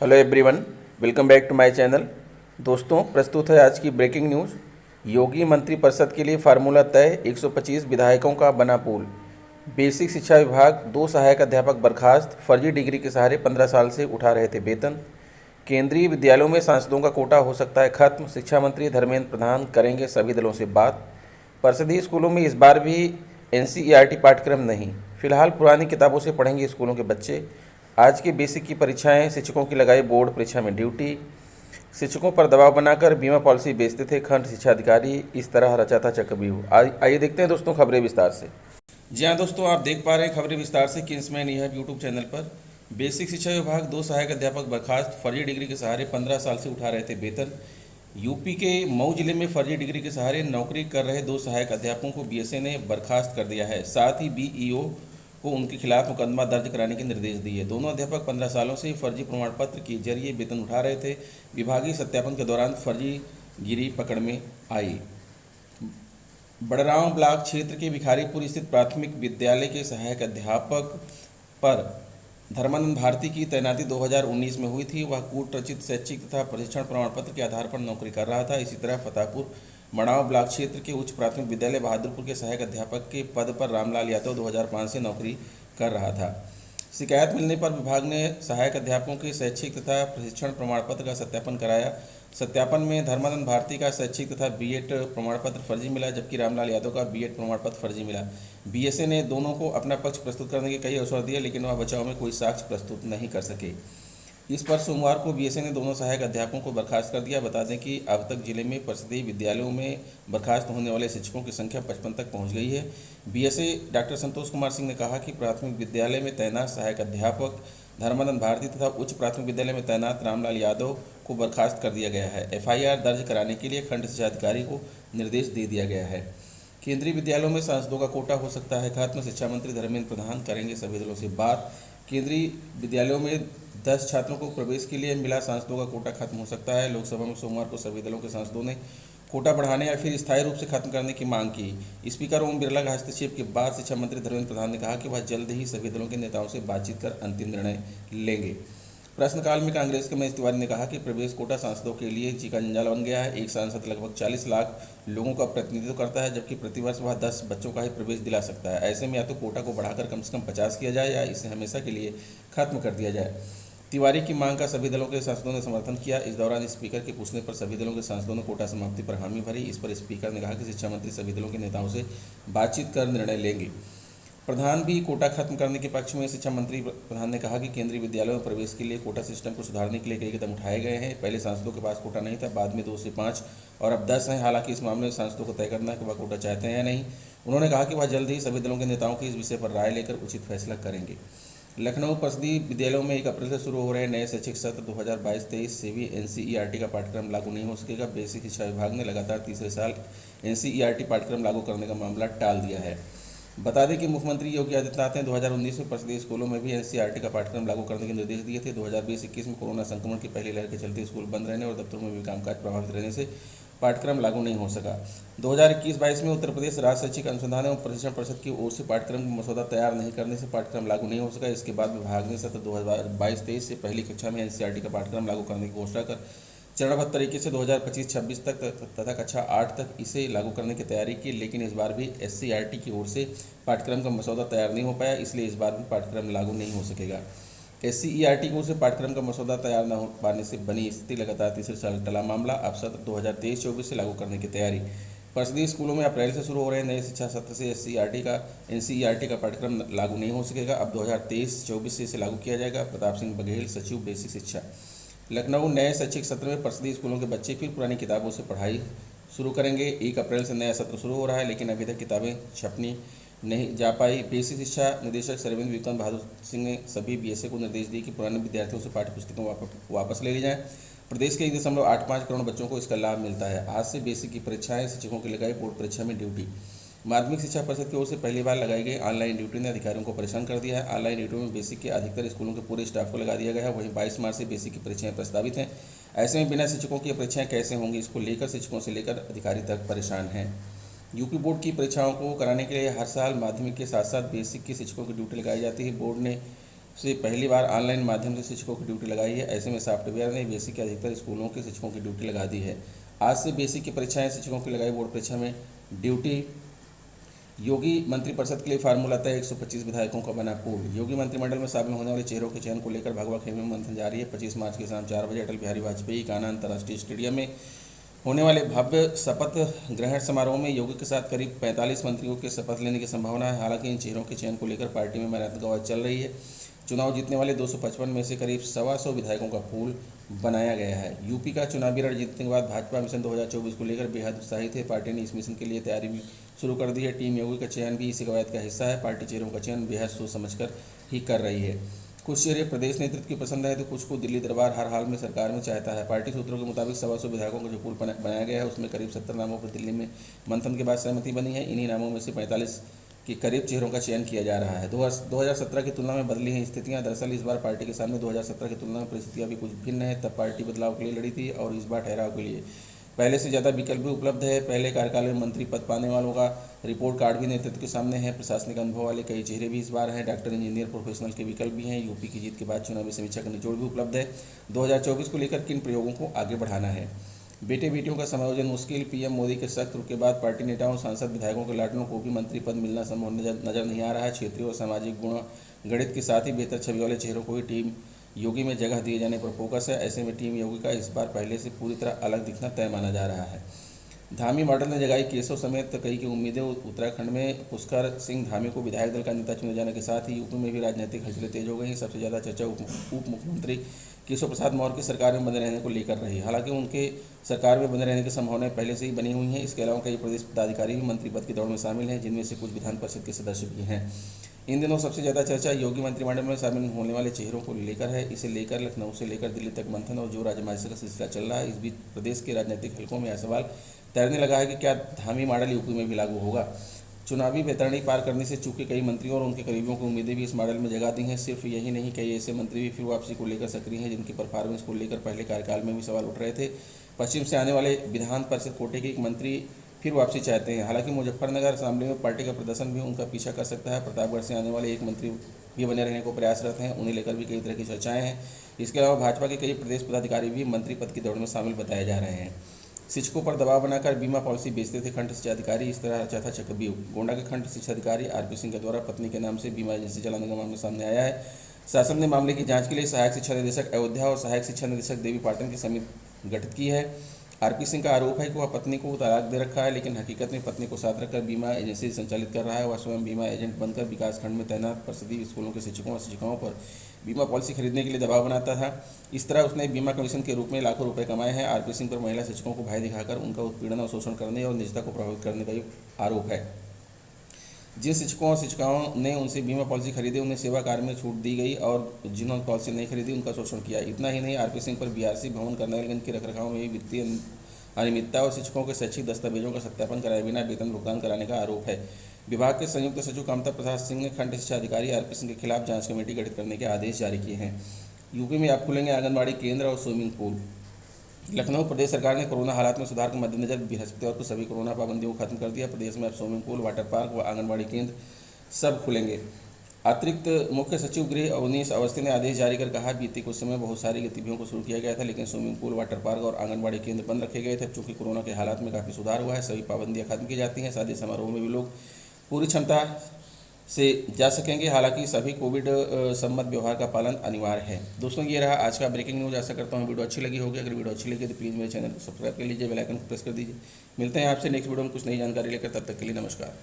Hello everyone, welcome back to my channel. दोस्तों, प्रस्तुत है आज की ब्रेकिंग न्यूज़। योगी मंत्रिपरिषद के लिए फार्मूला तय, 125 विधायकों का बना पूल। बेसिक शिक्षा विभाग, 2 सहायक अध्यापक बर्खास्त, फर्जी डिग्री के सहारे 15 साल से उठा रहे थे वेतन। केंद्रीय विद्यालयों में सांसदों का कोटा हो सकता है खत्म, शिक्षा मंत्री धर्मेंद्र प्रधान करेंगे सभी दलों से बात। परिषदीय स्कूलों में इस बार भी एनसीईआरटी पाठ्यक्रम नहीं, फिलहाल पुरानी किताबों से पढ़ेंगे स्कूलों के बच्चे। आज की बेसिक की परीक्षाएं, शिक्षकों की लगाई बोर्ड परीक्षा में ड्यूटी। शिक्षकों पर दबाव बनाकर बीमा पॉलिसी बेचते थे खंड शिक्षा अधिकारी, इस तरह रचा था चक्रव्यूह। आइए देखते हैं दोस्तों खबरें विस्तार से। जी हाँ दोस्तों, आप देख पा रहे हैं खबरें विस्तार से किंग्समैन यह यूट्यूब चैनल पर। बेसिक शिक्षा विभाग, 2 सहायक अध्यापक बर्खास्त, फर्जी डिग्री के सहारे 15 साल से उठा रहे थे वेतन। यूपी के मऊ जिले में फर्जी डिग्री के सहारे नौकरी कर रहे 2 सहायक अध्यापकों को बीएसए ने बर्खास्त कर दिया है। साथ ही बीईओ को उनके खिलाफ मुकदमा दर्ज कराने के निर्देश दिए। दोनों अध्यापक 15 सालों से फर्जी प्रमाण पत्र के जरिए वेतन उठा रहे थे। विभागीय सत्यापन के दौरान फर्जी गिरी पकड़ में आई। बड़राव ब्लॉक क्षेत्र के भिखारीपुर स्थित प्राथमिक विद्यालय के सहायक अध्यापक पर धर्मानंद भारती की तैनाती 2019 में हुई थी। वह कूट रचित शैक्षिक तथा प्रशिक्षण प्रमाण पत्र के आधार पर नौकरी कर रहा था। इसी तरह फतेहपुर मड़ाव ब्लॉक क्षेत्र के उच्च प्राथमिक विद्यालय बहादुरपुर के सहायक अध्यापक के पद पर रामलाल यादव 2005 से नौकरी कर रहा था। शिकायत मिलने पर विभाग ने सहायक अध्यापकों के शैक्षिक तथा प्रशिक्षण प्रमाण पत्र का सत्यापन कराया। सत्यापन में धर्मानंद भारती का शैक्षिक तथा बीएड प्रमाण पत्र फर्जी मिला, जबकि रामलाल यादव का बीएड प्रमाण पत्र फर्जी मिला। बीएसए ने दोनों को अपना पक्ष प्रस्तुत करने के कई अवसर दिए, लेकिन वह बचाव में कोई साक्ष्य प्रस्तुत नहीं कर सके। इस पर सोमवार को बीएसए ने दोनों सहायक अध्यापकों को बर्खास्त कर दिया। बता दें कि अब तक जिले में परिषदीय विद्यालयों में बर्खास्त होने वाले शिक्षकों की संख्या 55 तक पहुंच गई है। बीएसए डॉक्टर संतोष कुमार सिंह ने कहा कि प्राथमिक विद्यालय में तैनात सहायक अध्यापक धर्मानंद भारती तथा उच्च प्राथमिक विद्यालय में तैनात रामलाल यादव को बर्खास्त कर दिया गया है। एफआईआर दर्ज कराने के लिए खंड शिक्षा अधिकारी को निर्देश दे दिया गया है। केंद्रीय विद्यालयों में सांसदों का कोटा हो सकता है खत्म, शिक्षा मंत्री धर्मेंद्र प्रधान करेंगे सभी दलों से बात। केंद्रीय विद्यालयों में 10 छात्रों को प्रवेश के लिए मिला सांसदों का कोटा खत्म हो सकता है। लोकसभा में सोमवार को सभी दलों के सांसदों ने कोटा बढ़ाने या फिर स्थायी रूप से खत्म करने की मांग की। स्पीकर ओम बिरला का हस्तक्षेप के बाद शिक्षा मंत्री धर्मेंद्र प्रधान ने कहा कि वह जल्द ही सभी दलों के नेताओं से बातचीत कर अंतिम निर्णय लेंगे। प्रश्नकाल में कांग्रेस के महेश तिवारी ने कहा कि प्रवेश कोटा सांसदों के लिए जी का जंजाल बन गया है। एक सांसद लगभग 40 लाख लोगों का प्रतिनिधित्व करता है, जबकि प्रतिवर्ष वह 10 बच्चों का ही प्रवेश दिला सकता है। ऐसे में या तो कोटा को बढ़ाकर कम से कम 50 किया जाए या इसे हमेशा के लिए खत्म कर दिया जाए। तिवारी की मांग का सभी दलों के सांसदों ने समर्थन किया। इस दौरान स्पीकर के पूछने पर सभी दलों के सांसदों ने कोटा समाप्ति पर हामी भरी। इस पर स्पीकर ने कहा कि शिक्षा मंत्री सभी दलों के नेताओं से बातचीत कर निर्णय लेंगे। प्रधान भी कोटा खत्म करने के पक्ष में। शिक्षा मंत्री प्रधान ने कहा कि केंद्रीय विद्यालयों में प्रवेश के लिए कोटा सिस्टम को सुधारने के लिए कई कदम उठाए गए हैं। पहले सांसदों के पास कोटा नहीं था, बाद में 2 से 5 और अब 10 है। हालांकि इस मामले में सांसदों को तय करना है कि वह कोटा चाहते हैं या नहीं। उन्होंने कहा कि वह जल्द ही सभी दलों के नेताओं की इस विषय पर राय लेकर उचित फैसला करेंगे। लखनऊ परिषदीय विद्यालयों में 1 अप्रैल से शुरू हो रहे नए शैक्षिक सत्र 2022-23 से भी एनसीईआरटी का पाठ्यक्रम लागू नहीं हो सकेगा। बेसिक शिक्षा विभाग ने लगातार तीसरे साल एनसीईआरटी पाठ्यक्रम लागू करने का मामला टाल दिया है। बता दें कि मुख्यमंत्री योगी आदित्यनाथ ने 2019 में परिषदीय स्कूलों में भी एनसीईआरटी का पाठ्यक्रम लागू करने के निर्देश दिए थे। 2020-21 में कोरोना संक्रमण की पहली लहर के चलते स्कूल बंद रहने और दफ्तरों में भी कामकाज प्रभावित रहने से पाठ्यक्रम लागू नहीं हो सका। 2021-22 में उत्तर प्रदेश राज्य शैक्षिक अनुसंधान एवं प्रशिक्षण परिषद की ओर से पाठ्यक्रम का मसौदा तैयार नहीं करने से पाठ्यक्रम लागू नहीं हो सका। इसके बाद विभाग ने सत्र 2022-23 से पहली कक्षा में एनसीईआरटी का पाठ्यक्रम लागू करने की घोषणा कर चरणबद्ध तरीके से 2025-26 तक तथा कक्षा 8 तक इसे लागू करने की तैयारी की, लेकिन इस बार भी एससीईआरटी की ओर से पाठ्यक्रम का मसौदा तैयार नहीं हो पाया, इसलिए इस बार भी पाठ्यक्रम लागू नहीं हो सकेगा। एससीईआरटी की ओर से पाठ्यक्रम का मसौदा तैयार न हो पाने से बनी स्थिति लगातार तीसरे साल टला मामला। अब सत्र 2023-24 से लागू करने की तैयारी। परिषदीय स्कूलों में अप्रैल से शुरू हो रहे नए शिक्षा सत्र से एनसीईआरटी का पाठ्यक्रम लागू नहीं हो सकेगा। अब 2023-24 से इसे लागू किया जाएगा। प्रताप सिंह बघेल, सचिव बेसिक शिक्षा, लखनऊ। नए शैक्षिक सत्र में परिषदीय स्कूलों के बच्चे फिर पुरानी किताबों से पढ़ाई शुरू करेंगे। 1 अप्रैल से नया सत्र शुरू हो रहा है, लेकिन अभी तक किताबें छपनी नहीं जा पाई। बेसिक शिक्षा निदेशक सरविंद विक्रम बहादुर सिंह ने सभी बीएसए को निर्देश दिए कि पुराने विद्यार्थियों से पाठ्य पुस्तकें वापस ले ली जाएं। प्रदेश के 1.85 करोड़ बच्चों को इसका लाभ मिलता है। आज से बेसिक की परीक्षाएं, शिक्षकों की लगाई बोर्ड परीक्षा में ड्यूटी। माध्यमिक शिक्षा परिषद की ओर से पहली बार लगाई गई ऑनलाइन ड्यूटी ने अधिकारियों को परेशान कर दिया है। ऑनलाइन ड्यूटी में बेसिक के अधिकतर स्कूलों के पूरे स्टाफ को लगा दिया गया है। वहीं 22 मार्च से बेसिक की परीक्षाएं प्रस्तावित हैं। ऐसे में बिना शिक्षकों की परीक्षाएं कैसे होंगी, इसको लेकर शिक्षकों से लेकर अधिकारी तक परेशान हैं। यूपी बोर्ड की परीक्षाओं को कराने के लिए हर साल माध्यमिक के साथ साथ बेसिक के शिक्षकों की ड्यूटी लगाई जाती है। बोर्ड ने से पहली बार ऑनलाइन माध्यम से शिक्षकों की ड्यूटी लगाई है। ऐसे में सॉफ्टवेयर ने बेसिक के अधिकतर स्कूलों के शिक्षकों की ड्यूटी लगा दी है। आज से बेसिक की परीक्षाएं शिक्षकों की लगाई बोर्ड परीक्षा में ड्यूटी। योगी मंत्रिपरिषद के लिए फार्मूला तय, 125 विधायकों का बना पूल। योगी मंत्रिमंडल में शामिल होने वाले चेहरों के चयन को लेकर भगवा खेमे में मंथन जारी है। 25 मार्च की शाम 4 बजे अटल बिहारी वाजपेयी कान्हा अंतर्राष्ट्रीय स्टेडियम में होने वाले भव्य शपथ ग्रहण समारोह में योगी के साथ करीब 45 मंत्रियों के शपथ लेने की संभावना है। हालांकि इन चेहरों के चयन को लेकर पार्टी में मैराथन का आवाज चल रही है। चुनाव जीतने वाले 255 में से करीब 125 विधायकों का पूल बनाया गया है। यूपी का चुनावी रण जीतने के बाद भाजपा मिशन 2024 को लेकर बेहद उत्साहित है। पार्टी ने इस मिशन के लिए तैयारी भी शुरू कर दी है। टीम योगी का चयन भी इसी कवायद का हिस्सा है। पार्टी चेहरों का चयन बेहद सोच समझकर ही कर रही है। कुछ चेहरे प्रदेश नेतृत्व की पसंद है तो कुछ को दिल्ली दरबार हर हाल में सरकार में चाहता है। पार्टी सूत्रों के मुताबिक 125 विधायकों का जो पूल बनाया गया है उसमें करीब 70 नामों पर दिल्ली में मंथन के बाद सहमति बनी है। इन्हीं नामों में से 45 के करीब चेहरों का चयन किया जा रहा है। 2017 की तुलना में बदली हैं स्थितियां। दरअसल इस बार पार्टी के सामने 2017 की तुलना में परिस्थितियां भी कुछ भिन्न है। तब पार्टी बदलाव के लिए लड़ी थी और इस बार ठहराव के लिए पहले से ज़्यादा विकल्प भी उपलब्ध है। पहले कार्यकाल में मंत्री पद पाने वालों का रिपोर्ट कार्ड भी नेतृत्व के सामने है। प्रशासनिक अनुभव वाले कई चेहरे भी इस बार हैं। डॉक्टर, इंजीनियर, प्रोफेशनल के विकल्प भी हैं। यूपी की जीत के बाद चुनावी समीक्षा का निचोड़ भी उपलब्ध है। 2024 को लेकर किन प्रयोगों को आगे बढ़ाना है। बेटे बेटियों का समायोजन मुश्किल। पीएम मोदी के सख्त रुख के बाद पार्टी नेताओं, सांसद, विधायकों के लाडलों को भी मंत्री पद मिलना संभव नजर नहीं आ रहा है। क्षेत्रीय और सामाजिक गुण गणित के साथ ही बेहतर छवि वाले चेहरों को ही टीम योगी में जगह दिए जाने पर फोकस है। ऐसे में टीम योगी का इस बार पहले से पूरी तरह अलग दिखना तय माना जा रहा है। धामी मॉडल ने जगाई केशव समेत कई की उम्मीदें। उत्तराखंड में पुष्कर सिंह धामी को विधायक दल का नेता चुने जाने के साथ ही यूपी में भी राजनीतिक हलचलें तेज हो गई। सबसे ज़्यादा चर्चा उप मुख्यमंत्री केशव प्रसाद मौर्य की सरकार में बने रहने को लेकर रही। हालांकि उनके सरकार में बने रहने की संभावनाएं पहले से ही बनी हुई हैं। इसके अलावा कई प्रदेश पदाधिकारी भी मंत्री पद की दौड़ में शामिल हैं, जिनमें से कुछ विधान परिषद के सदस्य भी हैं। इन दिनों सबसे ज़्यादा चर्चा योगी मंत्रिमंडल में शामिल होने वाले चेहरों को लेकर है। इसे लेकर लखनऊ से लेकर दिल्ली तक मंथन और जोर आजमाइश का सिलसिला चल रहा है। इस बीच प्रदेश के राजनीतिक हलकों में यह सवाल तैरने लगा है कि क्या धामी मॉडल यूपी में भी लागू होगा। चुनावी बेतरनी पार करने से चूके कई मंत्रियों और उनके करीबियों की उम्मीदें भी इस मॉडल में जगा दी हैं। सिर्फ यही नहीं, कई ऐसे मंत्री भी फिर वापसी को लेकर सक्रिय हैं जिनकी परफॉर्मेंस को लेकर पहले कार्यकाल में भी सवाल उठ रहे थे। पश्चिम से आने वाले विधान परिषद कोटे के एक मंत्री फिर वापसी चाहते हैं। हालांकि मुजफ्फरनगर असेंबली में पार्टी का प्रदर्शन भी उनका पीछा कर सकता है। प्रतापगढ़ से आने वाले एक मंत्री भी बने रहने को प्रयासरत हैं। उन्हें लेकर भी कई तरह की चर्चाएं हैं। इसके अलावा भाजपा के कई प्रदेश पदाधिकारी भी मंत्री पद की दौड़ में शामिल बताए जा रहे हैं। शिक्षकों पर दबाव बनाकर बीमा पॉलिसी बेचते थे खंड शिक्षा अधिकारी, इस तरह रचा था चक्रव्यूह। गोंडा के खंड शिक्षा अधिकारी आरपी सिंह के द्वारा पत्नी के नाम से बीमा एजेंसी चलाने का मामला सामने आया है। शासन ने मामले की जांच के लिए सहायक शिक्षा निदेशक अयोध्या और सहायक शिक्षा निदेशक देवी पाटन की समिति गठित की है। आरपी सिंह का आरोप है कि वह पत्नी को तलाक दे रखा है, लेकिन हकीकत में पत्नी को साथ रखकर बीमा एजेंसी संचालित कर रहा है। वह स्वयं बीमा एजेंट बनकर विकासखंड में तैनात परिषदीय स्कूलों के शिक्षकों और शिक्षिकाओं पर बीमा पॉलिसी खरीदने के लिए दबाव बनाता था। इस तरह उसने बीमा कमीशन के रूप में लाखों रुपए कमाए हैं। आरपी सिंह पर महिला शिक्षकों को भय दिखाकर उनका उत्पीड़न और शोषण करने और निजता को प्रभावित करने का आरोप है। जिन शिक्षकों और शिक्षिकाओं ने उनसे बीमा पॉलिसी खरीदी उन्हें सेवा कार्य में छूट दी गई और जिन्होंने पॉलिसी नहीं खरीदी उनका शोषण किया। इतना ही नहीं, आरपी सिंह पर बीआरसी भवन कर्नलगंज के रखरखाव में भी वित्तीय अनियमितता और शिक्षकों के शैक्षिक दस्तावेजों का सत्यापन कराए बिना वेतन भुगतान कराने का आरोप है। विभाग के संयुक्त सचिव कामता प्रसाद सिंह ने खंड शिक्षा अधिकारी आरपी सिंह के खिलाफ जांच कमेटी गठित करने के आदेश जारी किए हैं। यूपी में अब खुलेंगे आंगनबाड़ी केंद्र और स्विमिंग पूल। लखनऊ प्रदेश सरकार ने कोरोना हालात में सुधार के मद्देनजर बृहस्पतिवार को सभी कोरोना पाबंदियों को खत्म कर दिया। प्रदेश में अब स्विमिंग पूल, वाटर पार्क व आंगनबाड़ी केंद्र सब खुलेंगे। अतिरिक्त मुख्य सचिव गृह अवनीश अवस्थी ने आदेश जारी कर कहा, बीते कुछ समय बहुत सारी गतिविधियों को शुरू किया गया था, लेकिन स्विमिंग पूल, वाटर पार्क और आंगनबाड़ी केंद्र बंद रखे गए थे। चूंकि कोरोना के हालात में काफ़ी सुधार हुआ है, सभी पाबंदियां खत्म की जाती हैं। शादी समारोह में भी लोग पूरी क्षमता से जा सकेंगे। हालांकि सभी कोविड सम्मत व्यवहार का पालन अनिवार्य है। दोस्तों, ये रहा आज का ब्रेकिंग न्यूज़। आशा करता हूँ वीडियो अच्छी लगी होगी। अगर वीडियो अच्छी लगी तो प्लीज़ मेरे चैनल को सब्सक्राइब कर लीजिए, बेल आइकन को प्रेस कर दीजिए। मिलते हैं आपसे नेक्स्ट वीडियो में कुछ नई जानकारी लेकर। तब तक के लिए नमस्कार।